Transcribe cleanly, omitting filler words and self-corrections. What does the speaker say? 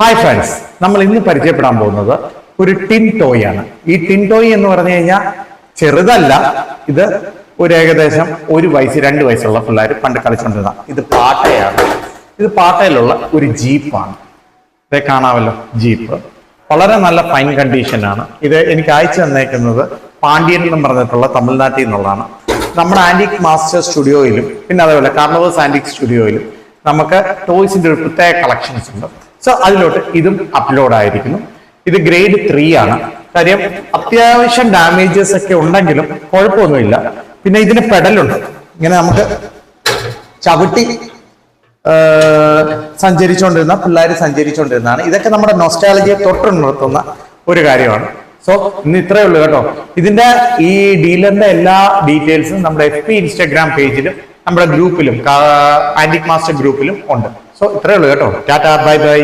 Hi friends, നമ്മൾ ഇന്ന് പരിചയപ്പെടാൻ പോകുന്നത് ഒരു ടിൻ ടോയ് ആണ്. ഈ ടിൻ ടോയ് എന്ന് പറഞ്ഞു കഴിഞ്ഞാൽ ചെറുതല്ല. ഇത് ഒരു ഏകദേശം 1 വയസ്സ് 2 വയസ്സുള്ള പിള്ളേർ പണ്ട് കളിച്ചുകൊണ്ടിരുന്ന ഇത് പാട്ടയാണ്. ഇത് പാട്ടയിലുള്ള ഒരു ജീപ്പാണ്. ഇതേ കാണാമല്ലോ, ജീപ്പ് വളരെ നല്ല ഫൈൻ കണ്ടീഷനാണ്. ഇത് എനിക്ക് അയച്ചു തന്നേക്കുന്നത് പാണ്ഡ്യൻ എന്ന് പറഞ്ഞിട്ടുള്ള തമിഴ്നാട്ടിൽ നിന്നുള്ളതാണ്. നമ്മുടെ ആന്റിക് മാസ്റ്റർ സ്റ്റുഡിയോയിലും പിന്നെ അതേപോലെ കാർണവേഴ്സ് ആന്റിക് സ്റ്റുഡിയോയിലും നമുക്ക് ടോയ്സിന്റെ ഒരു പ്രത്യേക കളക്ഷൻസ് ഉണ്ട്. സോ അതിലോട്ട് ഇതും അപ്ലോഡ് ആയിരിക്കുന്നു. ഇത് ഗ്രേഡ് 3 ആണ്. കാര്യം അത്യാവശ്യം ഡാമേജസ് ഒക്കെ ഉണ്ടെങ്കിലും കുഴപ്പമൊന്നുമില്ല. പിന്നെ ഇതിന് പെഡലുണ്ട്, ഇങ്ങനെ നമുക്ക് ചവിട്ടി സഞ്ചരിച്ചുകൊണ്ടിരുന്ന പിള്ളേർ സഞ്ചരിച്ചുകൊണ്ടിരുന്നതാണ്. ഇതൊക്കെ നമ്മുടെ നൊസ്റ്റാളജിയെ തൊട്ടുണർത്തുന്ന ഒരു കാര്യമാണ്. സോ ഇന്ന് ഇത്രയേ ഉള്ളൂ കേട്ടോ. ഇതിന്റെ ഈ ഡീലറിന്റെ എല്ലാ ഡീറ്റെയിൽസും നമ്മുടെ FB ഇൻസ്റ്റാഗ്രാം പേജിലും നമ്മുടെ ഗ്രൂപ്പിലും ആന്റിക് മാസ്റ്റർ ഗ്രൂപ്പിലും ഉണ്ട്. സോ ഇത്രയേ ഉള്ളൂ കേട്ടോ. Tata, bye bye.